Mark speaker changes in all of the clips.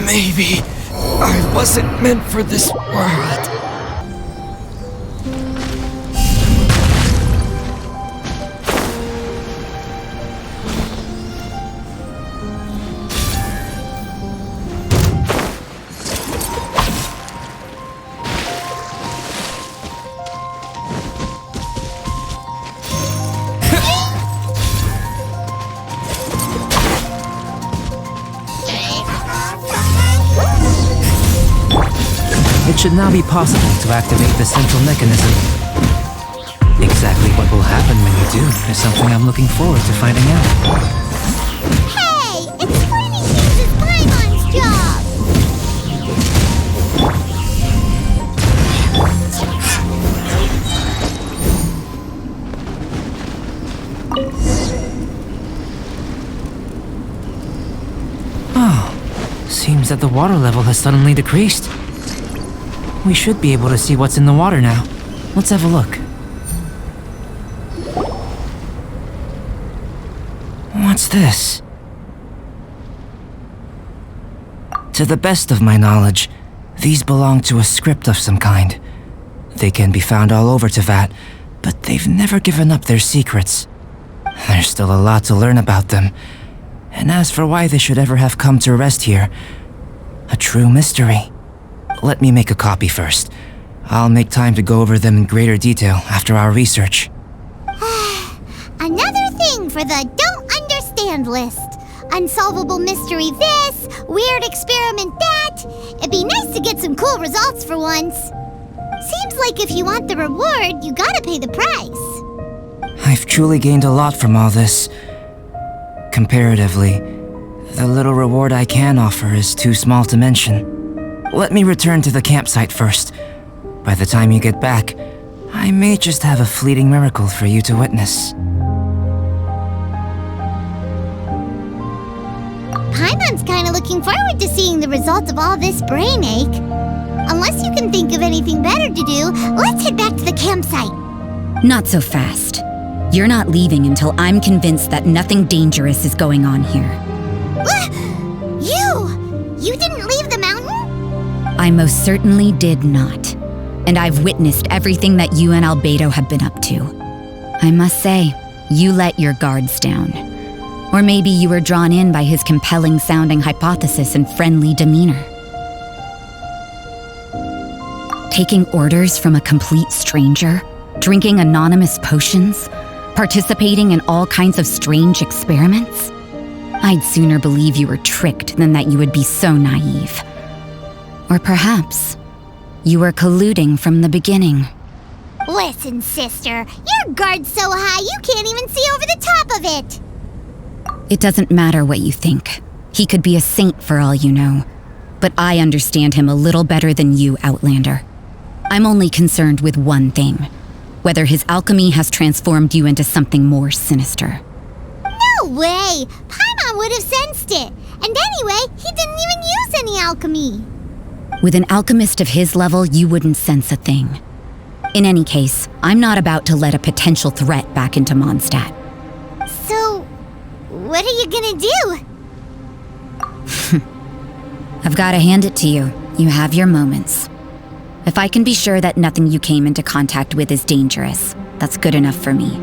Speaker 1: Maybe I wasn't meant for this world.
Speaker 2: It should now be possible to activate the central mechanism. Exactly what will happen when you do is something I'm looking forward to finding out.
Speaker 3: Hey! Explaining things is Paimon's job!
Speaker 2: Oh, seems that the water level has suddenly decreased. We should be able to see what's in the water now. Let's have a look. What's this? To the best of my knowledge, these belong to a script of some kind. They can be found all over Teyvat, but they've never given up their secrets. There's still a lot to learn about them. And as for why they should ever have come to rest here, a true mystery. Let me make a copy first. I'll make time to go over them in greater detail after our research.
Speaker 3: Another thing for the don't understand list. Unsolvable mystery this, weird experiment that. It'd be nice to get some cool results for once. Seems like if you want the reward, you gotta pay the price.
Speaker 2: I've truly gained a lot from all this. Comparatively, the little reward I can offer is too small to mention. Let me return to the campsite first. By the time you get back, I may just have a fleeting miracle for you to witness.
Speaker 3: Paimon's kinda looking forward to seeing the result of all this brain ache. Unless you can think of anything better to do, let's head back to the campsite.
Speaker 4: Not so fast. You're not leaving until I'm convinced that nothing dangerous is going on here.
Speaker 3: You didn't leave the mountain?
Speaker 4: I most certainly did not. And I've witnessed everything that you and Albedo have been up to. I must say, you let your guards down. Or maybe you were drawn in by his compelling-sounding hypothesis and friendly demeanor. Taking orders from a complete stranger, drinking anonymous potions, participating in all kinds of strange experiments? I'd sooner believe you were tricked than that you would be so naive. Or perhaps you were colluding from the beginning.
Speaker 3: Listen, sister, your guard's so high you can't even see over the top of it.
Speaker 4: It doesn't matter what you think. He could be a saint for all you know. But I understand him a little better than you, Outlander. I'm only concerned with one thing. Whether his alchemy has transformed you into something more sinister.
Speaker 3: No way! Paimon would have sensed it. And anyway, he didn't even use any alchemy.
Speaker 4: With an alchemist of his level, you wouldn't sense a thing. In any case, I'm not about to let a potential threat back into Mondstadt.
Speaker 3: So, what are you gonna do?
Speaker 4: I've gotta hand it to you. You have your moments. If I can be sure that nothing you came into contact with is dangerous, that's good enough for me.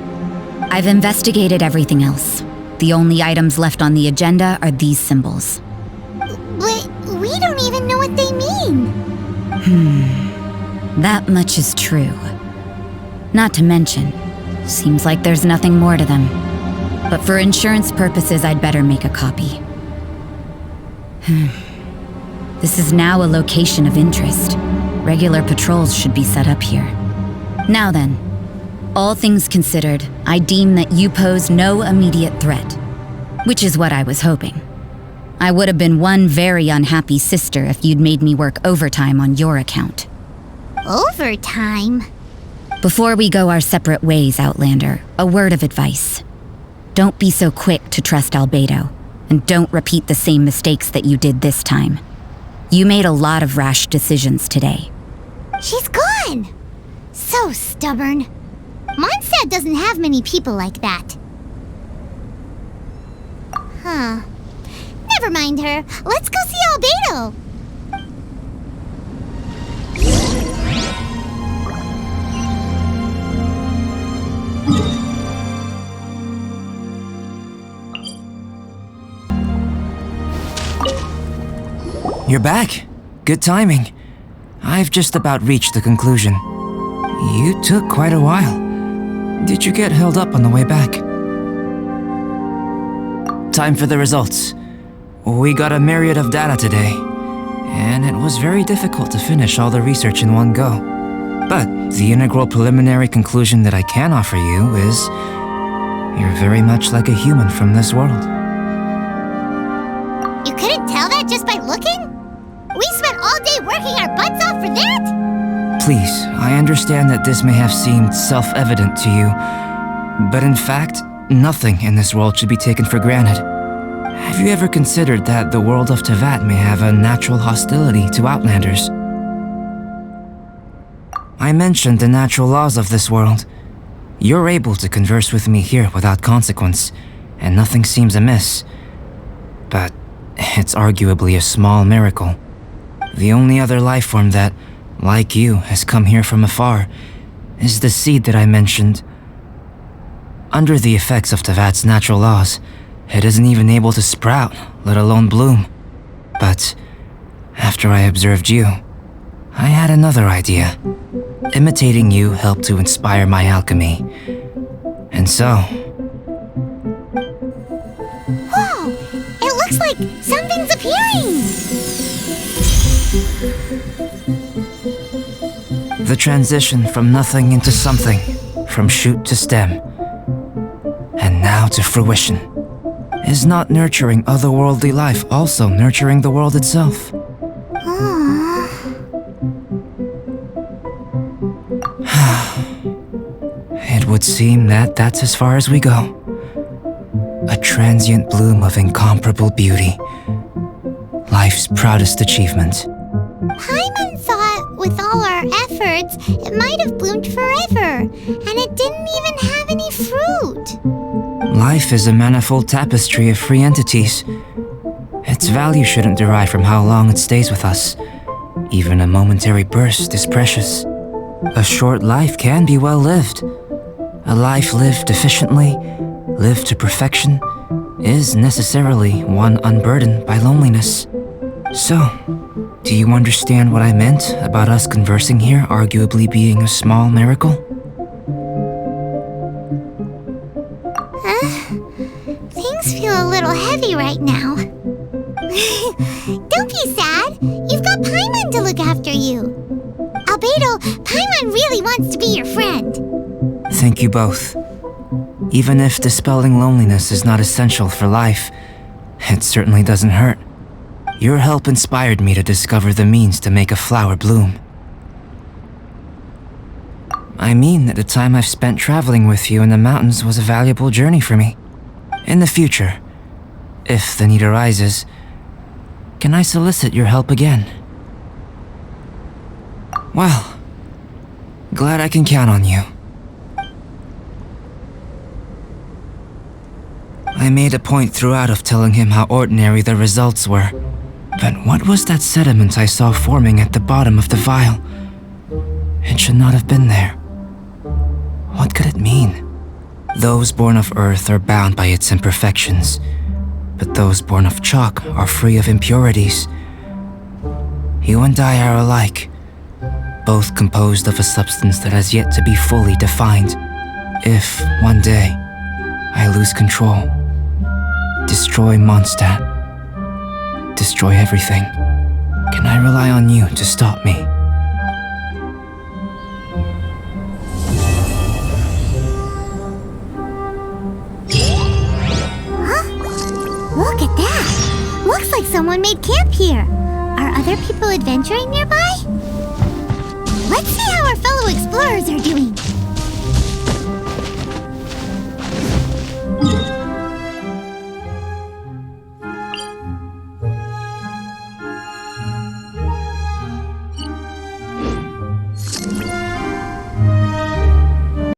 Speaker 4: I've investigated everything else. The only items left on the agenda are these symbols.
Speaker 3: But we don't even know what they mean.
Speaker 4: That much is true. Not to mention, seems like there's nothing more to them. But for insurance purposes, I'd better make a copy. This is now a location of interest. Regular patrols should be set up here. Now then, all things considered, I deem that you pose no immediate threat. Which is what I was hoping. I would have been one very unhappy sister if you'd made me work overtime on your account.
Speaker 3: Overtime?
Speaker 4: Before we go our separate ways, Outlander, a word of advice. Don't be so quick to trust Albedo, and don't repeat the same mistakes that you did this time. You made a lot of rash decisions today.
Speaker 3: She's gone! So stubborn. Mondstadt doesn't have many people like that. Huh. Never mind her. Let's go see Albedo.
Speaker 2: You're back. Good timing. I've just about reached the conclusion. You took quite a while. Did you get held up on the way back? Time for the results. We got a myriad of data today, and it was very difficult to finish all the research in one go. But the integral preliminary conclusion that I can offer you is you're very much like a human from this world.
Speaker 3: You couldn't tell that just by looking? We spent all day working our butts off for that?
Speaker 2: Please, I understand that this may have seemed self-evident to you, but in fact, nothing in this world should be taken for granted. Have you ever considered that the world of Teyvat may have a natural hostility to Outlanders? I mentioned the natural laws of this world. You're able to converse with me here without consequence, and nothing seems amiss. But it's arguably a small miracle. The only other life form that, like you, has come here from afar is the seed that I mentioned. Under the effects of Teyvat's natural laws, it isn't even able to sprout, let alone bloom. But after I observed you, I had another idea. Imitating you helped to inspire my alchemy. And so...
Speaker 3: Whoa! It looks like something's appearing!
Speaker 2: The transition from nothing into something, from shoot to stem, and now to fruition. Is not nurturing otherworldly life also nurturing the world itself? It would seem that that's as far as we go. A transient bloom of incomparable beauty. Life's proudest achievement.
Speaker 3: Paimon thought with all our efforts, it might have bloomed forever, and it didn't even have any fruit.
Speaker 2: Life is a manifold tapestry of free entities. Its value shouldn't derive from how long it stays with us. Even a momentary burst is precious. A short life can be well lived. A life lived efficiently, lived to perfection, is necessarily one unburdened by loneliness. So, do you understand what I meant about us conversing here arguably being a small miracle?
Speaker 3: Things feel a little heavy right now. Don't be sad. You've got Paimon to look after you. Albedo, Paimon really wants to be your friend.
Speaker 2: Thank you both. Even if dispelling loneliness is not essential for life, it certainly doesn't hurt. Your help inspired me to discover the means to make a flower bloom. I mean that the time I've spent traveling with you in the mountains was a valuable journey for me. In the future, if the need arises, can I solicit your help again? Well, glad I can count on you. I made a point throughout of telling him how ordinary the results were. But what was that sediment I saw forming at the bottom of the vial? It should not have been there. What could it mean? Those born of earth are bound by its imperfections, but those born of chalk are free of impurities. You and I are alike, both composed of a substance that has yet to be fully defined. If, one day, I lose control, destroy Mondstadt, destroy everything, can I rely on you to stop me?
Speaker 3: Look at that! Looks like someone made camp here. Are other people adventuring nearby? Let's see how our fellow explorers are doing.